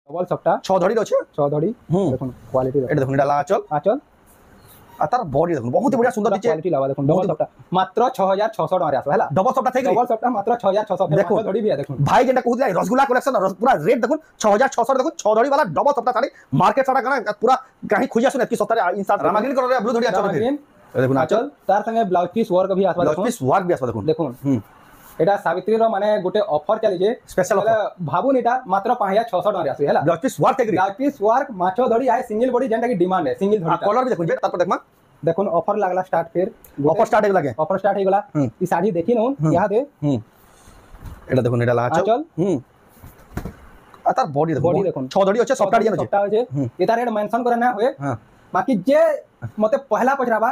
Double सप्टा 6 धड़ी আছে 6 ধড়ি দেখুন কোয়ালিটি এটা দেখুন এটা আঁচল আঁচল আর তার বডি দেখুন বহুত বড়িয়া সুন্দর দিচ্ছে কোয়ালিটি লাভা দেখুন ডবল সপ্টা মাত্র 6600 টাকা আসবে হলা ডবল সপ্তাহ থেকে ডবল সপ্টা মাত্র 6600 দেখুন ধড়ি भी है দেখুন ভাই যেটা কহুতলে রসগোল্লা কালেকশন পুরা রেট দেখুন 6600 দেখুন 6 ধড়ি वाला ডবল সপ্তাহ শাড়ি মার্কেট সারা কানা পুরা কাহি খুঁজে আসুন এত সস্তারে ইনসার্ট রামাগ্রিন করে ব্লু ধড়ি আঁচল দেখুন আঁচল তার সঙ্গে ব্লাউজ পিস ওয়ার্ক भी আসবে ব্লাউজ পিস ওয়ার্ক भी আসবে দেখুন দেখুন এটা সাবিত্রীর মানে গোটে অফর চালিছে স্পেশাল অফর ভাবুন এটা মাত্র 5600 টাকা আসবে হলা ব্লাউজ পিস ওয়ার্ক থেকে ব্লাউজ পিস ওয়ার্ক মাছ ধড়ি আয় সিঙ্গেল বডি যেটা কি ডিমান্ড है সিঙ্গেল ধড়ি কলর भी দেখুন যে তারপর দেখমা দেখুন অফর লাগলা স্টার্ট ফির অফর স্টার্ট হয়ে লাগে অফর স্টার্ট হয়ে গলা এই শাড়ি দেখি নুন ইহা দে এটা দেখুন এটা আঁচল আর তার বডি দেখুন 6 ধড়ি আছে সপ্তাহ ডিজাইন আছে সপ্তাহ আছে এটা রেট মেনশন করে না হয় বাকি যে মতে পহলা পছরাবা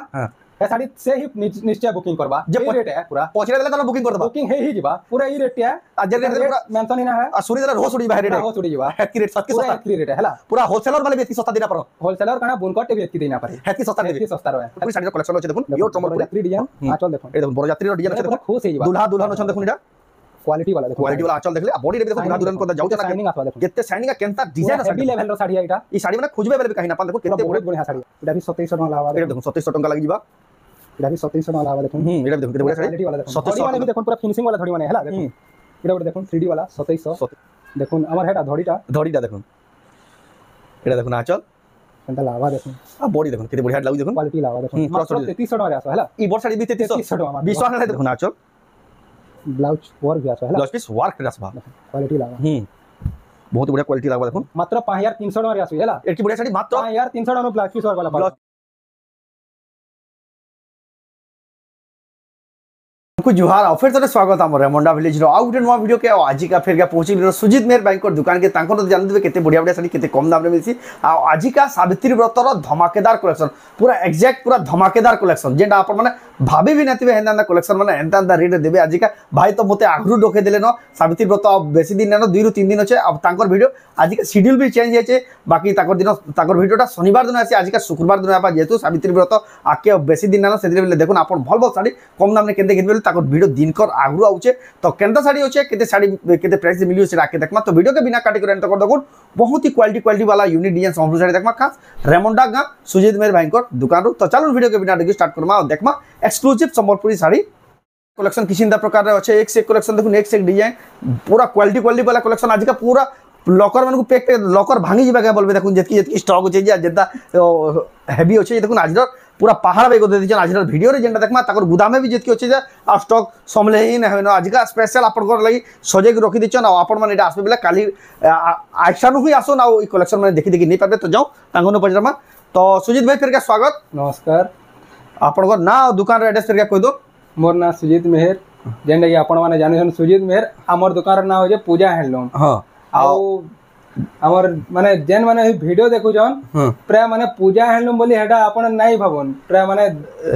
ए साड़ी से ही निश्चय बुकिंग करबा जे रेट है पूरा पछरे देले त बुकिंग कर दबा बुकिंग है ही जीवा पूरा ई रेट है आ जे रेट पूरा मेंशन ही ना है आ सुनी देले रोज उड़ी बाहर रेट रोज उड़ी जीवा हेतकी रेट सस्ती सस्ता हेतकी रेट है हला पूरा होलसेलर वाले भी सस्ता देना पर होलसेलर कना बुनकट भी हेतकी देना पारे हेतकी सस्ता देबे हेतकी सस्ता रहे पूरी साड़ी कलेक्शन আছে দেখুন পিওর চমকপুরি যাত্রী ডিজাইন আঁচল দেখুন এই দেখুন বড় যাত্রীর ডিজাইন আছে দেখুন খুশ হই जीवा দুলহা দুলহান আছে দেখুন এটা क्वालिटी वाला देखो क्वालिटी वाला आंचल देखले बॉडी रे देखो दुल्हा दुल्हन को जाउते ना शाइनिंग आसवा देखो केते शाइनिंग का केनता डिजाइन আছে हेवी लेवल रो साड़ी एटा ई साड़ी माने खुजबे बेले कहीं ना पाल देखो केते बहुत बढ़िया साड़ी एटा भी 2700 टका लावा এটা দেখুন 2700 টাকা লাগি দিবা এটা भी 2700 टका लावा देखो এটা দেখুন কেতে বড় শাড়ি क्वालिटी वाला देखो 2700 वाला भी देखो पूरा फिनिशिंग वाला धड़ी माने हला देखो এটা ওটা দেখুন 3D वाला 2700 দেখুন আমার হেটা ধড়িটা দেখুন এটা দেখুন আঁচল এটা লাভা দেখুন আর বডি দেখুন কেতে বড়িয়া লাগি দেখুন क्वालिटी लावा देखो মাত্র 3300 টাকা আসবে হলা ই বড় শাড়ি भी 3300 টাকা বিশ্বাস না দেখুন আঁচল ব্লাউজ ওয়ার্ক भी আসবে হলা ব্লাউজ পিস ওয়ার্ক রাসবা क्वालिटी लावा बहुत बढ़िया क्वालिटी লাগবা দেখুন মাত্র 5300 টাকা আসবে হলা এর কি বড়িয়া শাড়ি মাত্র 5300 টাকা ব্লাউজ পিস ওয়ার্ক वाला कुछ जुहार और फिर से स्वागत है रेमंडा विलेज रो आउट नुआ वीडियो के आज का फिर के पहुंची सुजीत मेहर बैंक दुकान के तांको तो जान देबे केते बढ़िया बढ़िया साड़ी केते कम दाम रे मिलसी आ आज का सावित्री व्रतर धमाकेदार कलेक्शन पूरा एग्जैक्ट पूरा धमाकेदार कलेक्शन जेंडा अपन माने भाभी भी नथिबे हेंदा कलेक्शन माने एंता रेट देबे आज का भाई तो मते आगरु डोके देले न सावित्री व्रत बेसी दिन न 2 रु 3 दिन अछि अब तांकर वीडियो आज का शेड्यूल भी चेंज हेचे बाकी ताकर दिन ताकर वीडियोटा शनिवार दिन आसी आज का शुक्रवार दिन आपा जेतु सावित्री व्रत आके बेसी दिन न सेदिन बेले देखुन अपन भल भल साड़ी कम दाम ने केते किनबे ताकर वीडियो दिन कर आगरु आउचे तो केंता साड़ी होचे केते साड़ी केते प्राइस मिलियो से राके देखमा तो वीडियो के बिना काटी कर एंत कर देखुन बहुत ही क्वालिटी वाला यूनिक डिजाइन संपूर्ण साड़ी देखमा खास रेमंडा गा सुजीत मेहर बैंक दुकान रो तो चलो वीडियो के बिना देखि स्टार्ट करमा और देखमा एक्सक्लूसिव संबलपुरी साड़ी कलेक्शन किसिंदा प्रकार रे अच्छे एक से एक कलेक्शन देखुन एक से एक डिजाइन पूरा क्वालिटी वाला कलेक्शन आज का पूरा लॉकर मन को पैक लॉकर भांगी जीवा के बोलबे देखुन जेतकी जेतकी स्टॉक होचे जेता हेवी होचे देखुन आज पूरा पहाड़ बेग दे दिछन आज वीडियो रे जेंटा देखमा ताकर गुदाम में भी जेतकी होचे जे आ स्टॉक समले ही न होनो आज का स्पेशल आपन कर लागि सजे के रखि दिछन आ आपन मन एटा आसबे बेला काली आइसानु हुई आसो ना ई कलेक्शन माने देखि देखि नहीं पाबे तो जाओ तांगनो पजरमा तो सुजीत भाई फिर का स्वागत नमस्कार आपन को ना दुकान रे एड्रेस फिर का कह दो मोर ना सुजीत मेहर जेंटा कि आपन माने जानिसन सुजीत मेहर हमर दुकान रे ना हो जे पूजा हैंडलूम हां आउ हमर माने जेन माने वीडियो देखु जन प्राय माने पूजा हैंडलूम बोली हेडा अपन नाही भाबन प्राय माने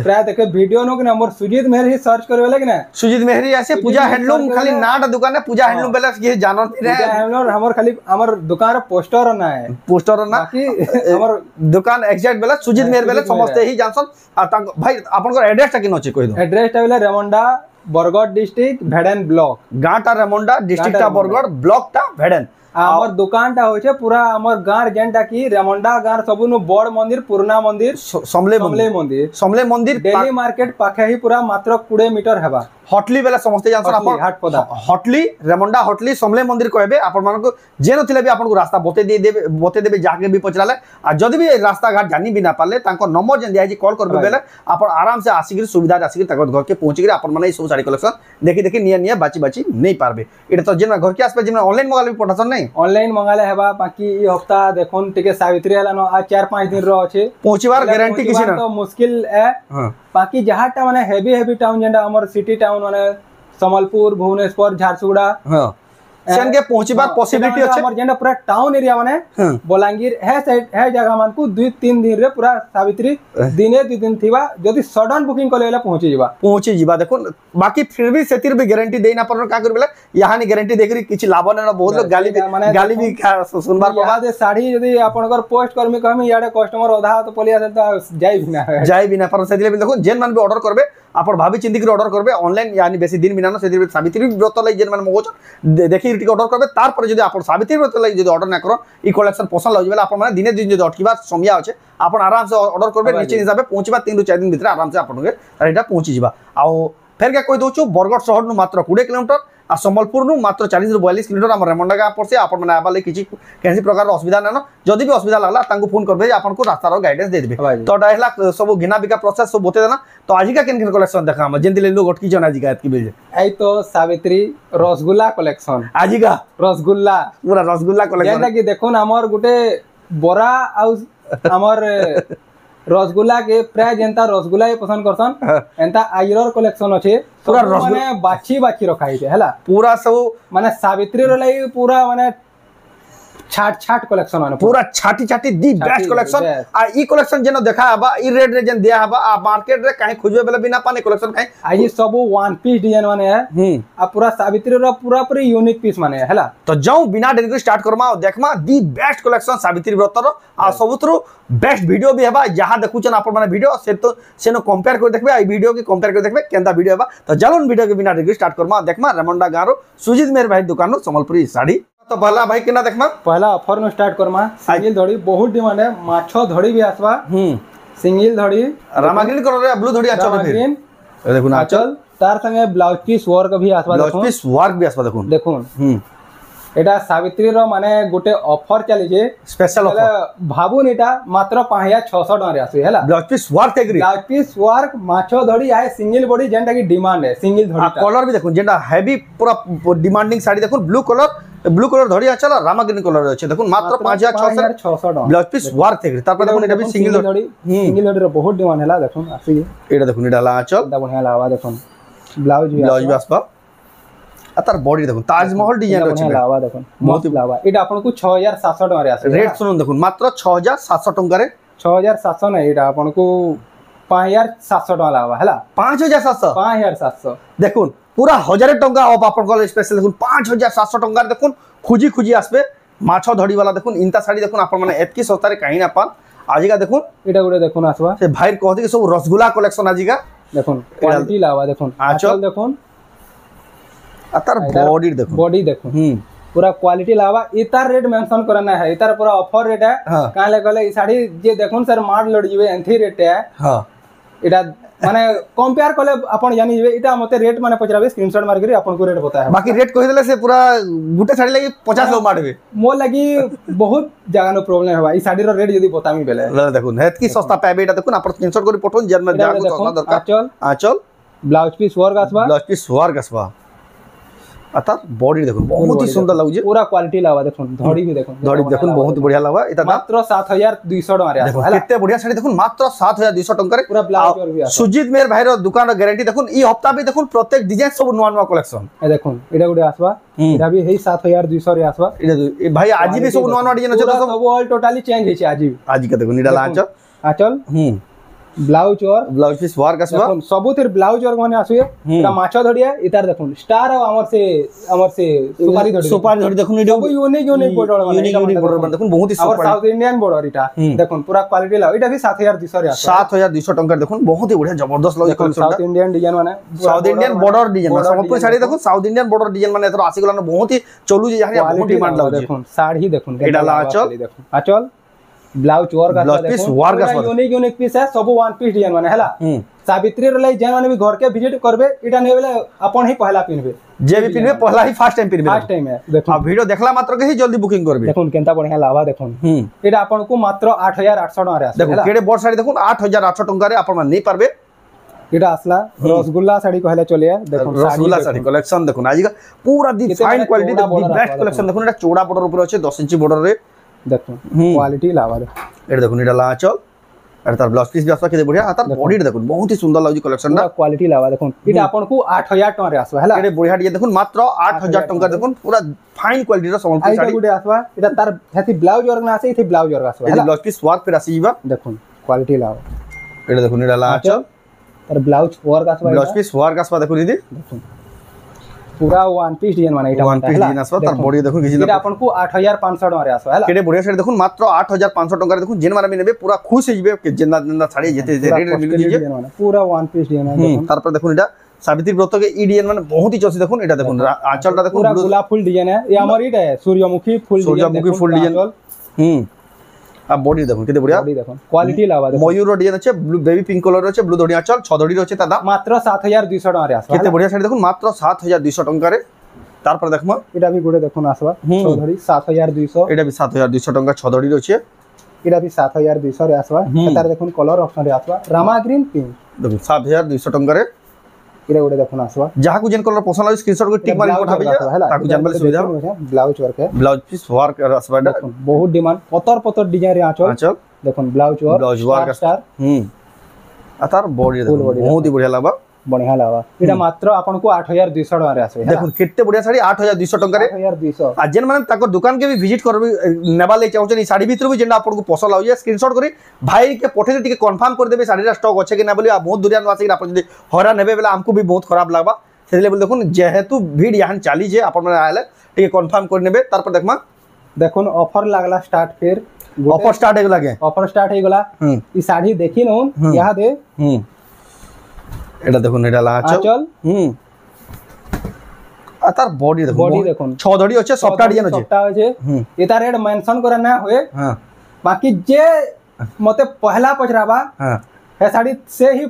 प्राय देखे वीडियो नो कि हमर सुजीत मेहर ही सर्च करबे लागे ना सुजीत मेहर ही आसे पूजा हैंडलूम खाली नाटा दुकान है पूजा हैंडलूम बेला ये जानत रे पूजा हैंडलूम हमर खाली हमर दुकान रे पोस्टर ना है पोस्टर ना कि हमर दुकान एग्जैक्ट बेला सुजीत मेहर बेला समझते ही जानसन आ भाई अपन को एड्रेस टा किन अछि कहि दो एड्रेस टा बेला रेमंडा बरगढ़ डिस्ट्रिक्ट भेडन ब्लॉक गांटा रेमंडा डिस्ट्रिक्ट टा बरगढ़ ब्लॉक टा भेडन हमर दुकान टा होचे पूरा हमर गार जेंटा की रेमंडा गार सबनु बड़ मंदिर पुरना मंदिर समले मंदिर डेली मार्केट पाखे ही पूरा मात्र 20 मीटर हेबा हटली बेला समझते जानसन अपन हटली रेमंडा हटली समले मंदिर कहबे अपन मन को जेनो थिले भी अपन को रास्ता बते देबे जाके भी पचराले आ जदी भी रास्ता घाट जानी भी ना पाले तांको नंबर जेन दिया जी कॉल करबे बेले अपन आराम से आसी सुविधा आसी ताको घर के पहुंची के अपन मन सब साड़ी कलेक्शन देखि निया बाची नहीं पारबे एटा तो जेन घर के आसपे जेन ऑनलाइन मंगाले पठासन नहीं ऑनलाइन मंगाले हेबा बाकी ई हफ्ता देखोन टिके सावित्री हला न आ 4-5 दिन रो अछि पहुंचीबार गारंटी किसी ना तो मुश्किल है बाकी जहाटा माने हेवी टाउन जेंडा हमर सिटी टाउन माने समलपुर भुवनेश्वर झारसुगुड़ा हां सेन के पहुंचीबार पॉसिबिलिटी अछि हमर जेंडा पूरा टाउन एरिया माने बोलांगीर है साइड है जगह मान को 2-3 दिन रे पूरा सावित्री दिने 2 दिन थिबा जदी सडन बुकिंग करले पहुंची जीवा देखो बाकी फिर भी सेतिर भी गारंटी देना पर का करबेला यहां नि गारंटी देखि किछि लाभ न बहुत लोग गाली भी सुनबार बाद साड़ी जदी आपनकर पोस्ट करमी कहमी याडे कस्टमर आधा तो पलिया त जाई भी ना पर सेदिले देखो जेन मान भी ऑर्डर करबे अपन भाभी चिंती के ऑर्डर करबे ऑनलाइन यानी बेसी दिन बिना न सेदिले सावित्री व्रत लै जेन मान मगोच देखि টিকে অর্ডর করবে তারপরে যদি আপন সাবিত্রী ব্রত লাগি যদি অর্ডর না করো ই কালেকশন পছন্দ লাগবে বলে আপন মানে দিনে দিন যদি অটকিবার সময় আছে আপন আরামসে অর্ডর করবে নিশ্চিত হিসাবে পৌঁছবা 3 ରୁ 4 দিন ভিতরে আরামসে আপনাকে এটা পৌঁছি যা আও ফের কে কই দউଛୁ বরগড় শহর নু মাত্র 20 কিলোমিটার আর সম্বলপুর নু মাত্র 40 ରୁ 42 কিলোমিটার আমার রেমন্ডা গাঁ পড়ছে আপন মানে আবালে কিছু কেনসি প্রকার অসুবিধা না যদি भी অসুবিধা লাগলা তাঙ্কু ফোন করবে যে আপনকু রাস্তার গাইডেন্স দে দিবে তো ডাইলা সব ঘিনা বিকা প্রসেস সব বতে দেনা তো আজিকা কেন কেন কালেকশন দেখা আমরা যেন দিলে লোক অটকি জন আজিকা এতকি বেজে এই তো সাবিত্রী রসগোল্লা কালেকশন আজিকা রসগোল্লা পুরা রসগোল্লা কালেকশন যেটা কি দেখুন আমার গুটে বড়া আউ আমার রসগোল্লা के प्राय जनता रसगुल्ला ही पसंद करसन एंता आइरर कलेक्शन अछि पूरा माने बाछी बाछी रखा है हैला पूरा सब माने सावित्री रो लाई पूरा माने छाट छाट कलेक्शन माने पूरा छाटी छाटी दी बेस्ट कलेक्शन आ ई कलेक्शन जेनो देखा हबा ई रेट रे जन दिया हबा आ मार्केट रे काहे खोजबे बेले बिना पाने कलेक्शन काहे आज सब वन पीस डिजाइन माने है आ पूरा सावित्री रो पूरा पूरी यूनिक पीस माने हैला तो जाऊ बिना देरी के स्टार्ट करमा देखमा दी बेस्ट कलेक्शन सावित्री व्रत रो आ सबुतरो बेस्ट वीडियो भी हेबा जहां देखुचन आपन माने वीडियो से तो सेनो कंपेयर कर देखबे आई वीडियो के कंपेयर कर देखबे केंदा वीडियो हेबा तो चलन वीडियो के बिना देरी स्टार्ट करमा देखमा रेमंडा गारो सुजीत मेर भाई दुकान रो संबलपुरी साड़ी तो पहला भाई केना देखमा पहला ऑफर में स्टार्ट करमा सिंगल धड़ी बहुत डिमांड है माछो धड़ी भी आसबा सिंगल धड़ी रामाग्रीन कलर रे ब्लू धड़ी आचल फिर ए देखुन आचल तार संगे ब्लाउज पीस वर्क भी आसबा ब्लाउज पीस वर्क भी आसबा देखुन एटा सावित्री रो माने गोटे ऑफर चली जे स्पेशल ऑफर भाबुन एटा मात्र 5600 टका रे आसी हैला ब्लाउज पीस वर्क एग्री ब्लाउज पीस वर्क माछो धड़ी आए सिंगल बॉडी जेंटा की डिमांड है सिंगल धड़ी कलर भी देखुन जेंटा हेवी पूरा डिमांडिंग साड़ी देखुन ब्लू कलर धड़ी आचल रामाग्रीन कलर रे छै देखुन मात्र 5600 टका ब्लाउज पीस वर्क एग्री तापर देखुन एटा भी सिंगल धड़ी रो बहुत डिमांड हैला देखुन आसी एटा देखुन एटा ला आचल दा बढ़िया लावा देखुन ब्लाउज भी आसबा तार बॉडी देखुन ताजमहल डिजाइन अछि लावा देखुन बहुत लावा एटा आपन को 6700 टका रे आसी रेट सुन देखुन मात्र 6700 टका रे 6700 नै एटा आपन को 5700 टका लावा हैला 5700 देखुन पूरा 1000 टका ऑफ आपन को स्पेशल देखुन 5700 टका देखुन खुजी खुजी आसबे माछो धड़ी वाला देखुन इंता साड़ी देखुन आपन माने एतकी सस्ता रे काहे ना पान आजिका देखुन एटा गुडे देखुन आसबा से भाई कहते कि सब रसगुल्ला कलेक्शन आजिका देखुन क्वालिटी लावा देखुन आचल देखुन अतर बॉडी देखो पूरा क्वालिटी लावा इतार रेट मेंशन करना है इतार पूरा ऑफर रेट है काहे ले गले ई साड़ी जे देखुन सर मार लड़ जिवे एंथी रेट है हां एटा माने कंपेयर करले अपन जानि जिवे इटा मते रेट माने पचराबे स्क्रीनशॉट मार के अपन को रेट बता है बाकी रेट कहि देले से पूरा गुटे साड़ी लागि 50 लोग मारबे मो लागि बहुत जगह नो प्रॉब्लम है भाई साड़ी रो रेट जदी बतामी बेले देखुन हेत की सस्ता पाबे एटा देखुन अपन स्क्रीनशॉट करी पठोन जे में जागो सस्ता दरकार आचल ब्लाउज पीस वर्क आसबा अता बॉडी देखो बहुत ही सुंदर लागुजे पूरा क्वालिटी लावा देखो धड़ी भी देखो बहुत बढ़िया लावा एता मात्र 7200 टका रे देखो केते बढ़िया साड़ी देखो मात्र 7200 टका रे पूरा ब्लाउज और भी आसे सुजीत मेर भाई रो दुकान रो गारंटी देखो ई हफ्ता भी देखो प्रत्येक डिजाइन सब नवा नवा कलेक्शन ए देखो एटा गुडे आसबा एटा भी हेई 7200 रे आसबा ए भाई आज भी सब नवा नवा डिजाइन अछि सब ऑल टोटली चेंज होई छै आज के देखो निडा आचल ब्लाउज पीस वर्क आसबा देखो सबुतिर ब्लाउज और माने आसुए एटा माछो धड़िया इतार देखो स्टार और हमर से सुपारी धड़ी देखो सब यूनिक बॉर्डर देखो बहुत ही सुपर साउथ इंडियन बॉर्डर इटा देखो पूरा क्वालिटी ला इटा भी 7200 रे आसबा 7200 टका देखो बहुत ही बढ़िया जबरदस्त लगे देखो साउथ इंडियन डिजाइन माने south Indian border design Sambalpur sari देखो साउथ इंडियन बॉर्डर डिजाइन माने एतरो आसी गला बहुत ही चलू जे यहाँ बहुत डिमांड लागे देखो साड़ी देखो एटा ला आचल ब्लाउज वर्क आसबा यूनिक पीस है सब वन पीस डिजाइन माने हैला सावित्री रे जे माने भी घर के विजिट करबे इटा नै बेले अपन ही पहला पिनबे जे भी पिनबे पहला ही फर्स्ट टाइम है देखो अब वीडियो देखला मात्र के ही जल्दी बुकिंग करबे देखो केनता बढ़िया लावा देखो एटा अपन को मात्र 8800 टका रे आसे देखो केडे बोर्ड साड़ी देखो 8800 टका रे अपन नै पारबे एटा असला रसगुल्ला साड़ी कहले चले देखो रसगुल्ला साड़ी कलेक्शन देखो आज का पूरा the fine quality the best collection देखो एटा चौड़ा बॉर्डर ऊपर আছে 10 इंच बॉर्डर रे देखो क्वालिटी लावा एटा देखो निडा ला चल एटा तार ब्लाउज पीस भी आसबा के बढ़िया तार बॉडी देखो बहुत ही सुंदर लागु कलेक्शन ना क्वालिटी लावा देखो एटा अपन को 8000 टका रे आसबा हैला एटा बढ़िया डिजाइन देखो मात्र 8000 टका देखो पूरा फाइन क्वालिटी रो संबलपुर साड़ी गुडे आसबा एटा तार हेती ब्लाउज और ना आसे इथे ब्लाउज और आसबा हैला ब्लाउज पीस वर्क पे आसीबा देखो क्वालिटी लावा एटा देखो निडा ला चल तार ब्लाउज वर्क आसबा ब्लाउज पीस वर्क आसबा देखो दीदी देखो पूरा वन पीस डिजाइन माने एटा वन पीस डिजाइन आसबा तार बॉडी देखो किछि एटा अपन को 8500 टका रे आसबा हैला केडे बढ़िया साड़ी देखो मात्र 8500 टका रे देखो जेन माने नेबे पूरा खुश हो जिवे के जेना जेना साड़ी जेते रेट मिल जिवे पूरा वन पीस डिजाइन है तार पर देखो एटा सावित्री व्रत के ई डिजाइन माने बहुत ही चलसी देखुन एटा देखुन आंचलटा देखुन पूरा गुलाब फूल डिजाइन है ये हमर इटा है सूर्यमुखी फूल डिजाइन आ बॉडी देखुन केते बढ़िया बॉडी देखुन क्वालिटी लावा देखुन मयूर डिजाइन আছে ब्लू बेबी पिंक कलर আছে ब्लू धड़िया चल 6 धड़ी আছে ता दाम मात्र 7200 टका रे आसबा केते बढ़िया साड़ी देखुन मात्र 7200 टका रे तार पर देखमा एटा भी गुडे देखुन आसबा 6 धड़ी 7200 एटा भी 7200 टका 6 धड़ी আছে एटा भी 7200 रे आसबा तार देखुन कलर ऑप्शन रे आसबा रामा ग्रीन पिंक देखुन 7200 टका रे एटा गुडे देखुन आसबा जहा को जेन कलर पसंद आइ स्क्रीनशॉट को टिक मारि पठाबे ताकू जानबे सुविधा ब्लाउज वर्क है ब्लाउज पीस वर्क आसबा बहुत डिमांड पतर डिजाइन रे आंचल देखुन ब्लाउज वर्क स्टार आ तार बॉडी देखुन बहुत ही बढ़िया लागबा बढ़िया लागबा एटा मात्र आपन को 8200 टका रे आसे देखुन केते बढ़िया साड़ी 8200 टका रे 8200 आ जेन माने ताको दुकान के भी विजिट करबे नेबा ले चाहौ छनी साड़ी भीतर भी जेंडा आपन को पसंद लाउ जे स्क्रीनशॉट करी भाई के पठे टिके कंफर्म कर देबे साड़ी रा स्टॉक अछि कि ना बोली आ बहुत दुरिया नवासी कि आपन जदी हरा नेबे बेला हमको भी बहुत खराब लागबा से लेवल देखुन जेहेतु भीड़ यहां चाली जे आपन माने आले टिके कंफर्म कर नेबे तार पर देखमा देखुन ऑफर लागला स्टार्ट फिर ऑफर स्टार्ट हे गला के ऑफर स्टार्ट हे गला ई साड़ी देखि नहुन यहां दे एटा देखुन एटा ला आंचल आ तार बॉडी देखुन 6 धड़ी अछि सॉफ्ट डिजाइन अछि सॉफ्ट अछि एता रेट मेंशन करे ना होए हां बाकी जे मते पहला पचराबा हां ए साड़ी से ही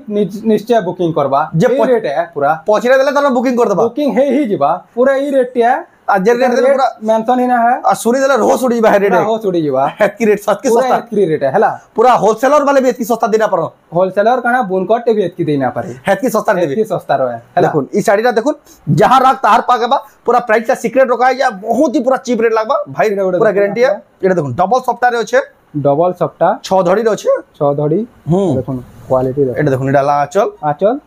निश्चय बुकिंग करबा जे रेट है पूरा पचरे देले त बुकिंग कर देबा बुकिंग हे ही जिबा पूरा ई रेट है आ जे रेट देले पूरा मेंशन ही ना है आ सुनी देले रोह सुड़ी बा रेट है रोह सुड़ी जिबा एतकी रेट सस्ती सस्ता एतकी रेट है हला पूरा होलसेलर वाले भी एतकी सस्ता देना पर होलसेलर कना बुनकट भी एतकी देना पारे एतकी सस्ता देबे एतकी सस्ता रहे देखुन ई साड़ीटा देखुन जहां राख तार पागबा पूरा प्राइस का सीक्रेट रखा है बहुत ही पूरा चीप रेट लागबा भाई पूरा गारंटी है एटा देखुन डबल सफ्टा रे अछि डबल सफ्टा 6 धड़ी रे अछि 6 धड़ी देखुन क्वालिटी देखुन एटा देखुन एटा ला आंचल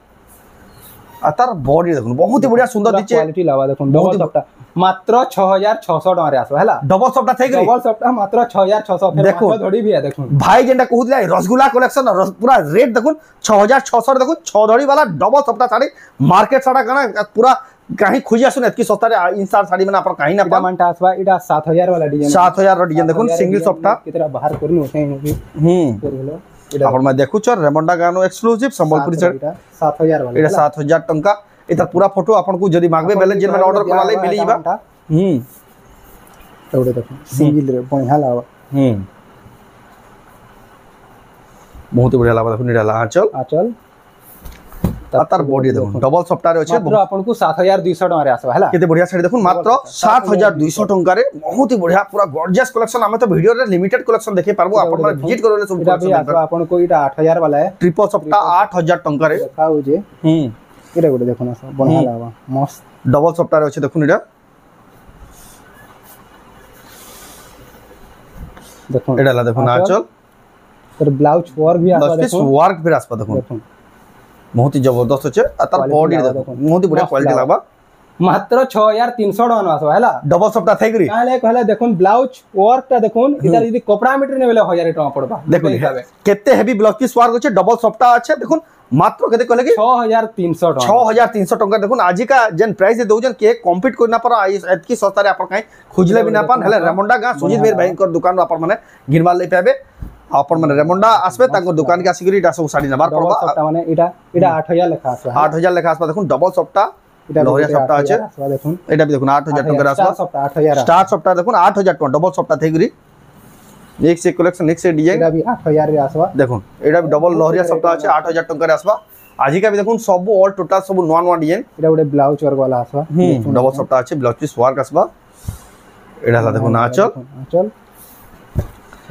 आ तार बॉडी देखुन बहुत ही बढ़िया सुंदर दिचे क्वालिटी लावा देखुन डबल सफ्टा मात्र 6600 टका रे आसो हैला डबल सफ्टा થઈ गई डबल सफ्टा मात्र 6600 फिर मात्र धड़ी भी है देखुन भाई जेंडा कहूतला रसगुल्ला कलेक्शन पूरा रेट देखुन 6600 देखुन 6 धड़ी वाला डबल सफ्टा साड़ी मार्केट साड़ा कना पूरा कहीं खोजी आसुन एतकी सस्ता रे इंसान साड़ी में अपन कहीं ना मानटा आसबा इडा 7000 वाला डिजाइन 7000 रो डिजाइन देखुन सिंगल सफ्टा कितना बाहर करनु छै फिर अपन मैं देखु छ रेमंडा गानो एक्सक्लूसिव संबलपुरी साड़ी 7000 वाला एटा 7000 टंका इधर पूरा फोटो अपन को जदी मांगबे बेले जेन में ऑर्डर करला मिली जीबा एवडे देखो सिंगल रे बढ़िया लावा बहुत बढ़िया लावा देखो निडा आंचल तार बॉडी देखो डबल सफ्टा रे अछि मात्र अपन को 7200 टका रे आसबा हला केते बढ़िया साड़ी देखो मात्र 7200 टका रे बहुत ही बढ़िया पूरा गॉर्जियस कलेक्शन हमें तो वीडियो रे लिमिटेड कलेक्शन देखे पारबो अपन माने विजिट करले सब कलेक्शन अपन को इटा 8000 वाला है ट्रिपल सफ्टा 8000 टका रे देखाउ जे एटा गोटे देखो ना बढ़िया लावा मस्त डबल सफ्टा रे अछि देखो निडा देखो एटा ला देखो आंचल फिर ब्लाउज वर्क भी आसबा देखो वर्क भी आसबा देखो बहुत ही जबरदस्त अछि आ तार बॉडी देखो बहुत ही बढ़िया क्वालिटी लागबा मात्र 6300 टका आसबा हैला डबल सफ्टा થઈ गरी काले कहले देखुन ब्लाउज वर्क टा देखुन इधर यदि कपड़ा मीटर ने बेले 1000 टका पड़बा देखुन केते हेवी ब्लाउज पीस वर्क अछि डबल सफ्टा अछि देखुन मात्र केते कहले कि 6300 टका 6300 टका देखुन आजि का जन प्राइस दे दोजन के कॉम्पीट करना पर एतकी सस्ता रे अपन काई खुजले भी ना पान हले रेमंडा गा सुजीत मेर भाई कर दुकान अपन माने गिनवा ले पाबे अपन माने रेमंडा आसबे ताको दुकान के आसिगरी डा सब साड़ी नबार पड़बा सफ्टा माने इटा 8000 लेखा आसबा 8000 लेखा आसबा देखुन डबल सफ्टा लोहिया सफ्टा আছে দেখুন এটা भी देखुन 8000 टका आसबा सफ्टा 8000 स्टार सफ्टा देखुन 8000 टका डबल सफ्टा થઈ गरी एक से कलेक्शन एक से डिजाइन एटा भी 8000 रे आसबा देखुन एटा भी डबल लोहिया सफ्टा আছে 8000 टका रे आसबा आजि का भी देखुन सब ऑल टोटल सब नॉन वन डिजाइन एटा गोटे ब्लाउज वर्क वाला आसबा डबल सफ्टा আছে ब्लाउज पीस वर्क आसबा एटा ला देखुन आंचल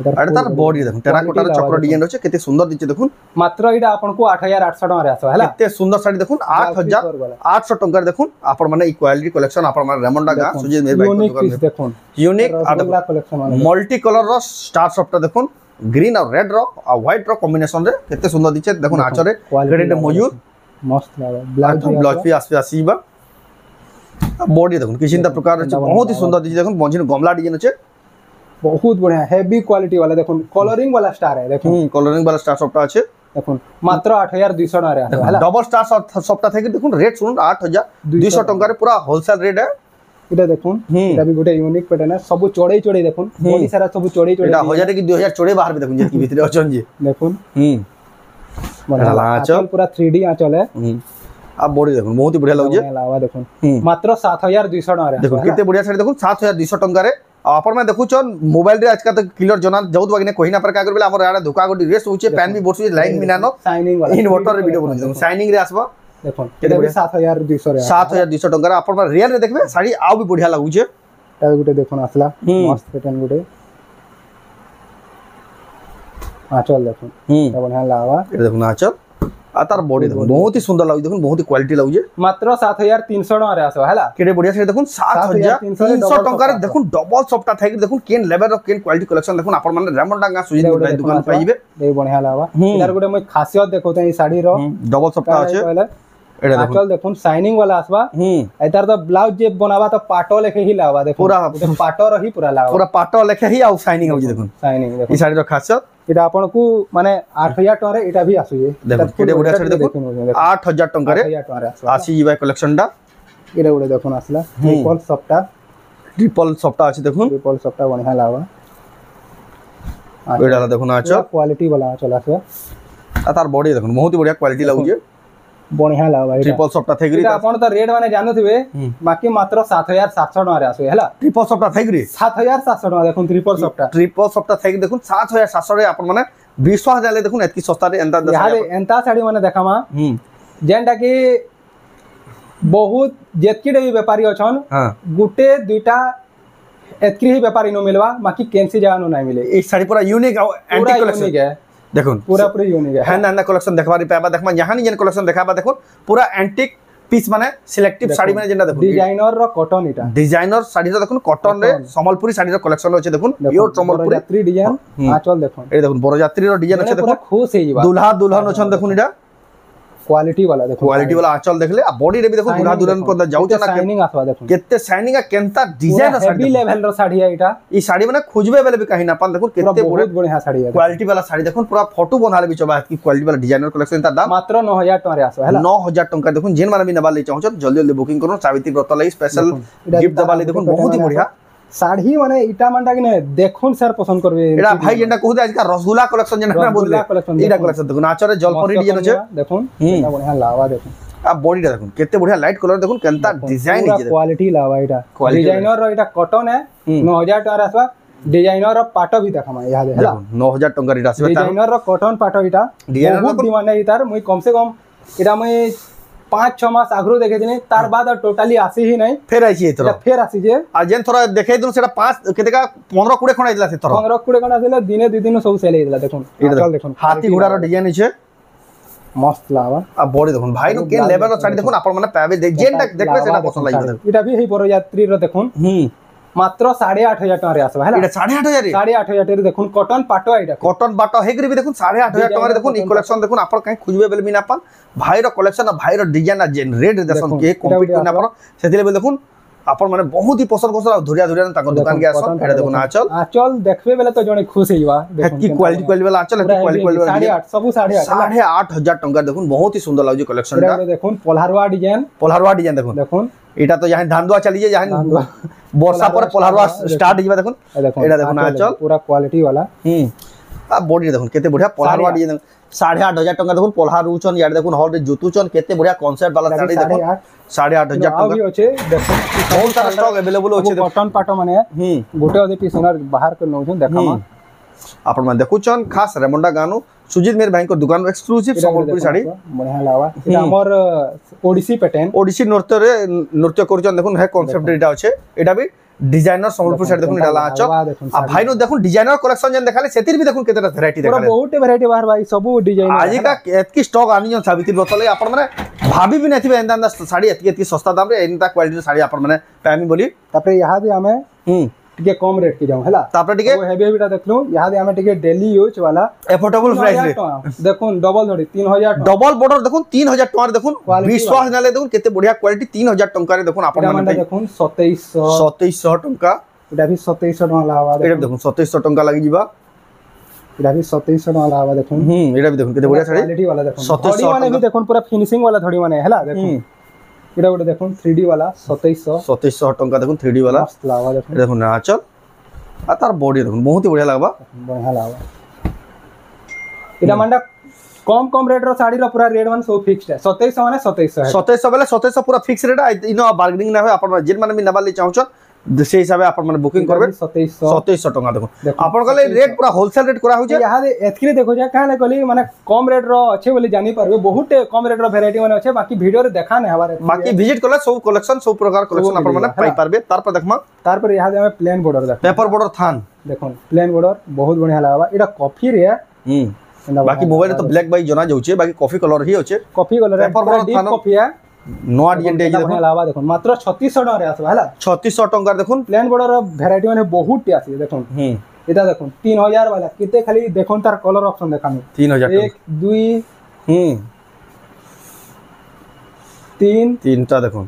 अरे तार बॉडी देखुन टेराकोटा रे चक्र डिजाइन होचे केते सुंदर दिचे देखुन मात्र इडा आपन को 8800 टका रे आसबा हला केते सुंदर साड़ी देखुन 8800 टका देखुन आपन माने इक्वालिटी कलेक्शन आपन माने रेमंडा गा सुजीत मेर भाई दुकान में देखुन यूनिक कलेक्शन माने मल्टी कलर रो स्टार सफ्टा देखुन ग्रीन और रेड रो और व्हाइट रो कॉम्बिनेशन रे केते सुंदर दिचे देखुन आचरे ग्रेड मयूर मस्त लागा ब्लाउज भी आसीबा बॉडी देखुन किसिंता प्रकार बहुत ही सुंदर दिचे देखुन बंजिन गमला डिजाइन আছে बहुत बढ़िया हेवी क्वालिटी वाला देखुन कलरिंग वाला स्टार है देखुन कलरिंग वाला स्टार सफ्टा আছে দেখুন মাত্র 8200 টাকা রে আছে হলা ডবল স্টার সপ্তাহ থেকে দেখুন রেট শুনুন 8200 টাকার পুরা হোলসেল রেট है এটা দেখুন এটা भी গোটে ইউনিক প্যাটার্ন है सब चौड़े चौड़े देखुन बॉडी सारा सब चौड़े चौड़े এটা 1000 কি 2000 चौड़े बाहर भी देखुन जे की भीतर अछन जी देखुन बढ़िया आंचल पूरा 3D आंचल है आ बॉडी देखो बहुत ही बढ़िया लागु जे लावा देखो मात्र 7200 टका रे देखो केते बढ़िया साड़ी देखो 7200 टका रे आपण में देखु छन मोबाइल रे आज का तो क्लियर जना जउत बागने कहिना पर का करबे हमर याडा धोका गोडी रेस होचे पैन भी बोर्ड लाइन मिनानो शाइनिंग वाला इन्वर्टर रे वीडियो बनु शाइनिंग रे आसबा देखो केते भी 7200 रे 7200 टका रे आपण रियल रे देखबे साड़ी आउ भी बढ़िया लागु छे ता गुटे देखो आसला मस्त पैटर्न गुटे आचल देखो ता बढ़िया लावा ए देखो आचल आ तार बॉडी देखो बहुत ही सुंदर लागु देखो बहुत ही क्वालिटी लागु जे मात्र 7300 टका रे आसो हला केडे बढ़िया से देखो 7300 टका रे देखो डबल सॉफ्ट थाई देखो केन लेवल रो केन क्वालिटी कलेक्शन देखो आपण माने रेमंड डांगा सुजी दुकान पाइबे दे बढ़िया लावा इधर गुटे मैं खासियत देखो त ई साड़ी रो डबल सॉफ्ट আছে एडा देखो आचल देखो शाइनिंग वाला आसबा एतार तो ब्लाउज जे बनावा तो पाटो लेखे ही लावा देखो पूरा पाटो रही पूरा लावा पूरा पाटो लेखे ही आ शाइनिंग हो जे देखो शाइनिंग देखो ई साड़ी रो खासियत एटा आपन को माने 8000 टका रे एटा भी आसु जे देखो केडे बढ़िया साड़ी देखो 8000 टका रे 8000 टका रे आसु आसी जीवा कलेक्शन टा एटा गुटे देखो आसला ट्रिपल सॉफ्ट আছে দেখুন ट्रिपल सॉफ्ट बढ़िया लावा एडा देखो आचल क्वालिटी वाला चला से आ तार बॉडी देखो बहुत ही बढ़िया क्वालिटी लागु जे बढ़िया लावा ट्रिपल सॉफ्ट थाइग्री आपण तो रेट माने जानथिबे बाकी मात्र 7700 टका रे आसो हैला ट्रिपल सॉफ्ट थाइग्री 7700 टका देखुन ट्रिपल सॉफ्ट थाइग्री देखुन 7700 रे आपण माने विश्वास जाले देखुन एतकी सस्ता रे एंता साड़ी माने देखामा जेंटा कि बहुत जेतकी भी व्यापारी अछन गुटे दुईटा एतकी ही व्यापारी नो मिलवा बाकी केनसी जगह नो नहीं मिले ई साड़ी पूरा यूनिक एंटी कलेक्शन है देखो पूरा यूनिक है ना कलेक्शन देखबारी पाबा देखमा यहां नि जेन कलेक्शन देखाबा देखो पूरा एंटिक पीस माने सिलेक्टिव साड़ी माने जेंटा देखो डिजाइनर रो कॉटन इटा डिजाइनर साड़ी रो देखो कॉटन रे संबलपुरी साड़ी रो कलेक्शन होचे देखो प्योर संबलपुरी यात्री डिजाइन आचल देखो ए देखो बरयात्री रो डिजाइन होचे देखो खुश हे जीवा दुल्हा दुल्हन होछन देखो इडा क्वालिटी वाला देखो क्वालिटी वाला आंचल देखले आ बॉडी रे भी देखो दुल्हा दुल्हन पर जाउछ ना शाइनिंग आसवा देखो केते शाइनिंग आ केनता डिजाइन हेवी लेवल रो साड़ी है इटा ई साड़ी माने खोजबे बेले भी कहीं ना पान देखो केते बहुत बढ़िया साड़ी है क्वालिटी वाला साड़ी देखो पूरा फोटो बनाले भी चबा की क्वालिटी वाला डिजाइनर कलेक्शन ता दाम मात्र 9000 टका रे आसो हैला 9000 टका देखो जेन माने भी नबा ले चाहछ जल्दी जल्दी बुकिंग करो सावित्री व्रत लागि स्पेशल गिफ्ट दबा ले देखो बहुत ही बढ़िया साड़ी माने इटा मानटा कि ने देखुन सर पसंद करबे एडा भाई जेंटा कहू दे आज का रसगुल्ला कलेक्शन जेना बोलले एडा कलेक्शन देखो नाचरे जलपरी डिजाइन আছে देखुन एटा बढ़िया लावा देखो आ बॉडी देखो केते बढ़िया लाइट कलर देखो केनता डिजाइन है क्वालिटी लावा एटा डिजाइनर रो एटा कॉटन है 9000 टका आसवा डिजाइनर रो पाटो भी देखमा या दे हला 9000 टका रे आसबे डिजाइनर रो कॉटन पाटो एटा बहुत डिमांड है इतार मुई कम से कम एटा मुई 5-6 मास आगरो देखे दिने तार बाद टोटली आसी ही नहीं फेर आसी एतरो फेर आसी जे आ जेन थोड़ा देखे दु सेटा 5 केते का 15-20 खण आइला से थोड़ा 15-20 खण आइला दिने दुई दिन सब सेल आइला देखुन चल देखुन हाथी घोड़ा रो डिजाइन छै मस्त लावा आ बॉडी देखुन भाई नो के लेवल रो साड़ी देखुन आपण माने पाबे जेनटा देखबे सेटा पसंद लागि इटा भी हे बरयात्री रो देखुन मात्र 8500 टका रे आसबा हैला एटा 8500 रे देखुन कॉटन पाटो एटा कॉटन पाटो हेगरी भी देखुन 8500 टका रे देखुन ई कलेक्शन देखुन आपण काई खुजबे बेले भी ना पान भाई रो कलेक्शन भाई रो डिजाइन जेन रेड देसन के कंप्लीट करना आपण सेतिले बेले देखुन आपण माने बहुत ही पसंद करछ धुरिया धुरिया ताको दुकान के आसन एटा देखुन आचल देखबे बेले तो जने खुश हेइबा देखुन की क्वालिटी वाला आचल की क्वालिटी वाला 8.5 सब 8500 टका देखुन बहुत ही सुंदर लागो कलेक्शन टा देखुन पोलहारवा डिजाइन देखुन एटा तो यहां धांधुआ चली जे यहां वर्षा पर पोलहारवा स्टार्ट हिबा देखुन एटा देखुन आचल पूरा क्वालिटी वाला आ बॉडी देखुन केते बढ़िया पोलहारवा डिजाइन 8500 टका देखुन पोलहार रुचन यार देखुन हॉल रे जुतुचन केते बढ़िया कांसेप्ट वाला साड़ी देखुन 8500 टका भी होचे देखुन बहुत सारा स्टॉक अवेलेबल होचे कॉटन पाटो माने गोटे ओदे पीस ओनर बाहर कर नउछन देखामा आपण मन देखुचन खास रेमंडा गानो सुजीत मेर भाई को दुकान एक्सक्लूसिव संबलपुरी साड़ी बढ़िया लावा एटा हमर ओडिसी पैटर्न ओडिसी नृत्य रे नृत्य करचन देखुन है कांसेप्ट एटा अछि एटा भी डिजाइनर संबलपुर साइड देखुन डाला आचो आ भाई नो देखुन डिजाइनर कलेक्शन जन देखाले सेतिर भी देखुन केतेटा वैरायटी देखाले बहुत वैरायटी बाहर भाई सब डिजाइन आज का एतकी स्टॉक आनी जन सावित्री बोतले आपण माने भाभी भी नथिबे एंदा साड़ी एतकी सस्ता दाम रे एंता क्वालिटी साड़ी आपण माने पामी बोली तापरे यहा भी हमें टिके कम रेट की जाऊ हला तापरे टिके वो हेवी हेवीटा देखलु यहा भी हमें टिके डेली यूज वाला अफोर्डेबल प्राइस रे देखुन डबल धड़ी 3000 डबल बॉर्डर देखुन 3000 टका रे देखुन विश्वास नाले देखुन केते बढ़िया क्वालिटी 3000 टका रे देखुन आपण माने देखुन 2700 टका एटा भी 2700 टका लावा एटा देखुन 2700 टका लागि जीवा एटा भी 2700 टका लावा देखुन एटा भी देखुन केते बढ़िया साड़ी क्वालिटी वाला देखुन 2700 माने भी देखुन पूरा फिनिशिंग वाला थोड़ी माने हला देखुन एटा गोटे देखुन 3D वाला 2700 टका देखुन 3D वाला मस्त लावा देखुन देखुन नाचल आ तार बॉडी देखुन बहुत ही बढ़िया लागबा बढ़िया लावा एटा मानटा कम कम रेट रो साड़ी रो पूरा रेट मान सब फिक्स्ड है 2700 माने 2700 है 2700 बेले 2700 पूरा फिक्स रेट इनो बार्गेनिंग ना हो अपन जेन माने भी नबार ले चाहछन से हिसाब अपन माने बुकिंग करबे 2700 टका देखो अपन कहले रेट पूरा होलसेल रेट करा हो जे यहां एतकी देखो जा काने कहली माने कम रेट रो अच्छे बोली जानी परबे बहुत कम रेट रो वैरायटी माने अच्छे बाकी वीडियो रे देखा नै हवारे बाकी विजिट करले सब कलेक्शन सब प्रकार कलेक्शन अपन माने पाई पारबे तार पर देखमा तार पर यहां हमें प्लेन बॉर्डर देख पेपर बॉर्डर थान देखो प्लेन बॉर्डर बहुत बढ़िया लागबा एटा कॉफी रे बाकी मोबाइल तो ब्लैक बाई जना जाउचे बाकी कॉफी कलर ही होचे coffee colour paper border deep coffee है नोआ डिजाइन दे देखो लावा देखो मात्र 3600 टका रे आसबा हला 3600 टका देखुन प्लेन बॉर्डर वैरायटी माने बहुत टी आसी देखो एटा देखो 3000 वाला किते खाली देखो तार कलर ऑप्शन देखानु 3000 1 2 3 तीनटा देखो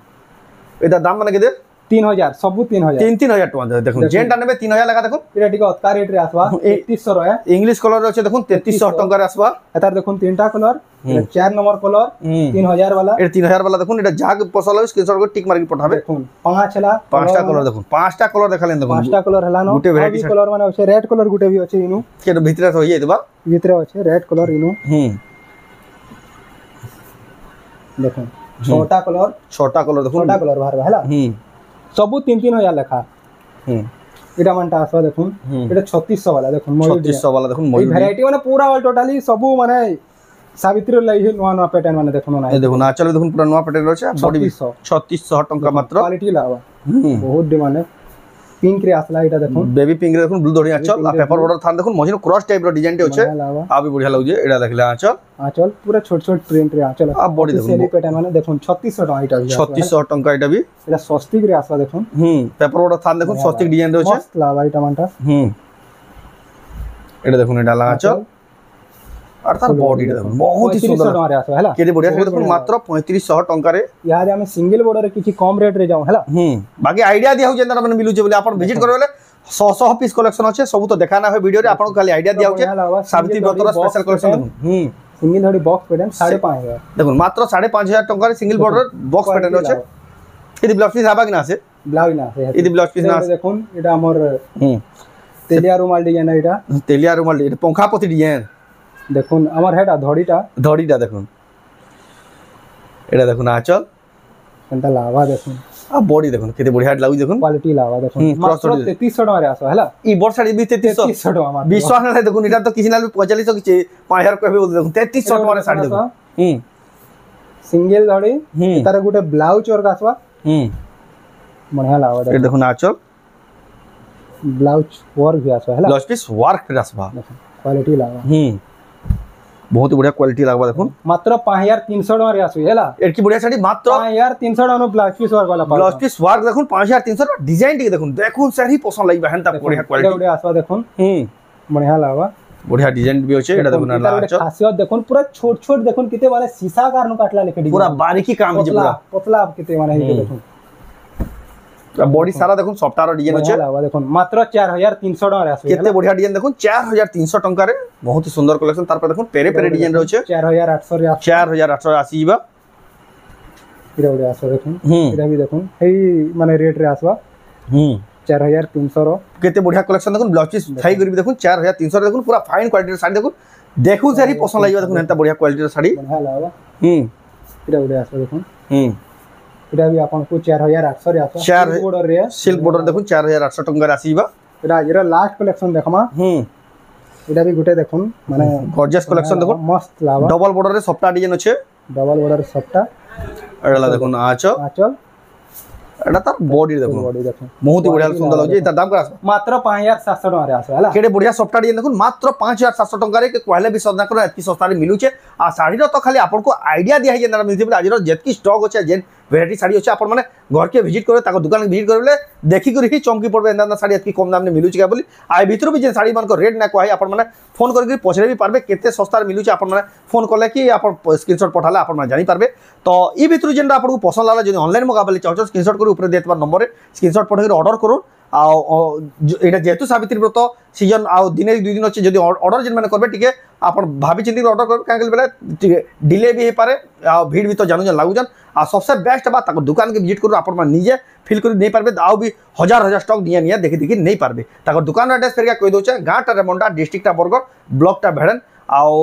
एटा दाम माने केदे 3000 सब 3000 3000 टका देखो जेनटा नेबे 3000 लगा देखो एटा टिक अतका रेट रे आसबा 3300 रे इंग्लिश कलर अछि देखो 3300 टका रे आसबा एतार देखो तीनटा कलर 4 नंबर कलर 3000 वाला ए 3000 वाला देखो एटा जाग पसल स्क्रीनशॉट को टिक मार के पठाबे देखो पांच हला पांचटा कलर देखो पांचटा कलर देखले देखो पांचटा कलर हला नो गुटे वैरायटी कलर माने अछि रेड कलर गुटे भी अछि इनु के भीतर होई जेतबा भीतर अछि रेड कलर इनु देखो छोटा कलर देखो छोटा कलर बाहर हला सब 3000 लेखा एटा मानटा आसबा देखो एटा 3600 वाला देखो 3600 वाला देखो मयूर वैरायटी माने पूरा ऑल टोटली सब माने सावित्री लई नुआ नुआ पैटर्न माने देखो ना देखो ना चलो देखो पूरा नुआ पैटर्न रहছে बॉडी 3600 टका मात्र क्वालिटी लावा बहुत डिमांड है पिंक रे आसला एटा देखो बेबी पिंक रे देखो ब्लू दोड़ी आचल आ पेपर बॉर्डर थान देखो मझिन क्रॉस टाइप रो डिजाइन टे होचे आ भी बढ़िया लागजे एटा देखले आचल पूरा छोट छोट प्रिंट रे आचल आ बॉडी देखो सेली पैटर्न माने देखो 3600 टका एटा 3600 टका एटा भी एटा सस्ती रे आसला देखो पेपर बॉर्डर थान देखो सस्ती डिजाइन रे होचे मस्त लावा एटा मानटा एटा देखो एटा ला आचल और तार बॉडी देखो बहुत ही सुंदर टका रे आसो हला केते बढ़िया देखो मात्र 3500 टका रे यार हम सिंगल बॉर्डर किछि कम रेट रे जाऊ हला बाकी आईडिया दिया हो जेंदा माने मिलु जे बोले आपण विजिट करबेले 100 पीस कलेक्शन अछि सब तो देखाना है वीडियो रे आपण खाली आईडिया दिया होचे सावित्री ब्रतर स्पेशल कलेक्शन सिंगल धड़ी बॉक्स पैटर्न 5500 देखो मात्र 5500 टका रे सिंगल बॉर्डर बॉक्स पैटर्न होचे यदि ब्लाउज पीस आबा कि ना से ब्लाउज ना से यदि ब्लाउज पीस ना देखो एटा हमर तेलिया रुमाल डिजाइन एटा तेलिया रुमाल एटा पंखा पति डिजाइन देखो हमर हेटा धड़ीटा देखो एटा देखो ना आचल एंता लावा देखो आ बॉडी देखो केते बढ़िया लागु देखो क्वालिटी लावा देखो मात्र 3300 टका रे आसो हला ई बोर्ड साड़ी भी 3300 टका मात्र विश्वास ना देखो इटा तो किसी ना 4500 किछि 5000 कहबे बोल देखो 3300 टका रे साड़ी देखो सिंगल धड़ी तारे गुटे ब्लाउज और आसवा बढ़िया लावा देखो ना आचल ब्लाउज वर्क भी आसवा हला ब्लाउज पीस वर्क रे आसवा क्वालिटी लावा बहुत बढ़िया क्वालिटी लागबा देखो मात्र 5300 टका रे आसु हला एडकी बढ़िया साड़ी मात्र 5300 टका नो ब्लाउज पीस वर्क वाला ब्लाउज पीस वर्क देखो 5300 डिजाइन टी देखो देखो साड़ी पसंद लागिबा हनता बढ़िया क्वालिटी एडे आसवा देखो बढ़िया लागबा बढ़िया डिजाइन भी होचे एटा देखो ना आचल खासियत देखो पूरा छोट छोट देखो किते माने शीशा कार नु काटला लेके पूरा बारीकी काम है पूरा पतला किते माने हे देखो बॉडी सारा देखो सॉफ्टवेयर डिजाइन होचे लावा देखो मात्र 4300 टका रे आसु केते बढ़िया डिजाइन देखो 4300 टका रे बहुत ही सुंदर कलेक्शन तार पर देखो पेरे पेरे डिजाइन रहउचे 4800 रे 4800 आसी जीवा इरा उडे आसो देखो इरा भी देखो हेई माने रेट रे आसवा 4300 रो केते बढ़िया कलेक्शन देखो ब्लाउज पीस थाई करबी देखो 4300 रे देखो पूरा फाइन क्वालिटी साड़ी देखो देखो सारी पसंद लागिबा देखो एंता बढ़िया क्वालिटी साड़ी बढ़िया लावा इरा उडे आसो देखो इरा भी आपन को 4800 रे आसो सिल्क बॉर्डर रे सिल्क बॉर्डर देखो 4800 टका रे आसीबा इरा लास्ट कलेक्शन देखमा इरा भी गुटे देखो माने गॉर्जियस कलेक्शन देखो मस्त लावा डबल बॉर्डर रे सफ्टा डिजाइन अछि डबल बॉर्डर सफ्टा एडला देखो आचल एटा तार बॉडी देखो बहुत ही बढ़िया सुंदर लगे तार दाम करा मात्र 5700 टका रे आसो हला केडे बढ़िया सफ्टा डिजाइन देखो मात्र 5700 टका रे के कहले भी सदना करो एतकी सस्ता रे मिलुचे आ साड़ी रो तो खाली आपन को आईडिया दिया है जे ना मिलते आज रो जेतकी स्टॉक अछि जेन वैरायटी साड़ी अछि आपन माने घर के विजिट करे ताको दुकान विजिट करले देखि कर ही चमकी पड़बे एंदा साड़ी एतकी कम दाम ने मिलुचे का बोली आइ भीतर भी जे साड़ी मान को रेट ना कहै आपन माने फोन करके पछरे भी पारबे केते सस्ता रे मिलुचे आपन माने फोन करले कि आपन स्क्रीनशॉट पठाले आपन माने जानि पारबे तो ई भीतर जेंडा आपन को पसंद लाला जे ऑनलाइन मगाबले चाहो स्क्रीनशॉट करी ऊपर देतबा नंबर रे स्क्रीनशॉट पठाई ऑर्डर करू एटा जेतु सावित्री व्रत सीजन आ दिने दुई दिन अच्छे जदि ऑर्डर जेन माने करबे टिके आपन भाबी चिंती ऑर्डर कर कांगल बेले टिके डिले भी हे पारे आ भीड़ भी तो जानू जन लागु जन आ सबसे बेस्ट बात ताको दुकान के विजिट करू आपन निजे फील करी नहीं पारबे आ भी हजार हजार स्टॉक निया निया देखि देखि नहीं पारबे ताको दुकान एड्रेस फेरका कहि दोचे गाँटा रेमंडा डिस्ट्रिक्ट टा बरगढ़ ब्लॉक टा भेड़न आउ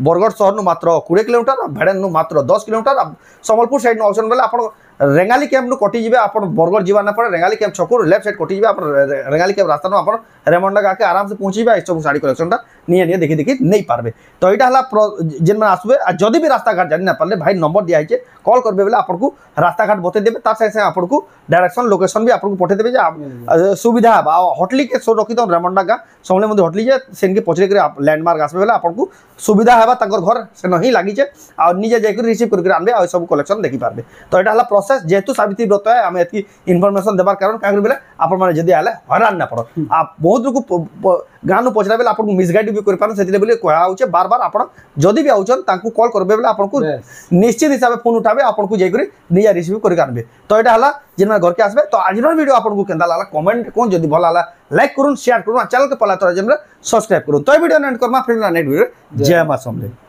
बरगढ़ शहर नु मात्र 20 किलोमीटर भेड़न नु मात्र 10 किलोमीटर संबलपुर साइड नु ऑप्शन बेले आपण रेंगाली कैंप नु कटि जिबे आपण बरगढ़ जीवा ना पड़े रेंगाली कैंप छकुर लेफ्ट साइड कटि जिबे आपण रेंगाली कैंप रास्ता नु आपण रेमंडा गाके आराम से पहुंचीबे ए सब साड़ी कलेक्शन टा निये देखि देखि नहीं पारबे तो एटा हला जेन में आसबे आ जदी भी रास्ता घाट जानि ना पारले भाई नंबर दिया है कॉल करबे बेले आपण को रास्ता घाट बते देबे तार से आपण को डायरेक्शन लोकेशन भी आपण को पठे देबे जे सुविधा बा होटली के सो रखी तो रेमंडा गा समले मध्ये होटली जे सेन के पछरे के लैंडमार्क आसबे बेले आपण को सुविधा हेबा ताकर घर से नहीं लागी जे आ निजे जाय के रिसीव करके आनबे आ सब कलेक्शन देखि पारबे तो एटा हला प्रोसेस जेतु सावित्री व्रत है हमें एतकी इन्फॉर्मेशन देबार कारण का बेले आपण माने जदी आले हरान ना पड़ो आ बहुत लोग गाँ नु पचरा बेले आपन मिसगाइड भी कर पान सेतिले बेले कहआ होचे बार बार आपण जदी भी आउचन तांकू कॉल करबे बेले आपन को निश्चित हिसाब से फोन उठाबे आपन को जाय करी निया रिसीव करके आनबे तो एटा हला जेन घर के आसबे तो आज वीडियो आपन को केंदा लागला कमेंट कोन जदी भल लागला लाइक करून शेयर करून चैनल के पला तोरा जेन सब्सक्राइब करून तो वीडियो एंड करमा फिर नेक्स्ट वीडियो जय मां समले।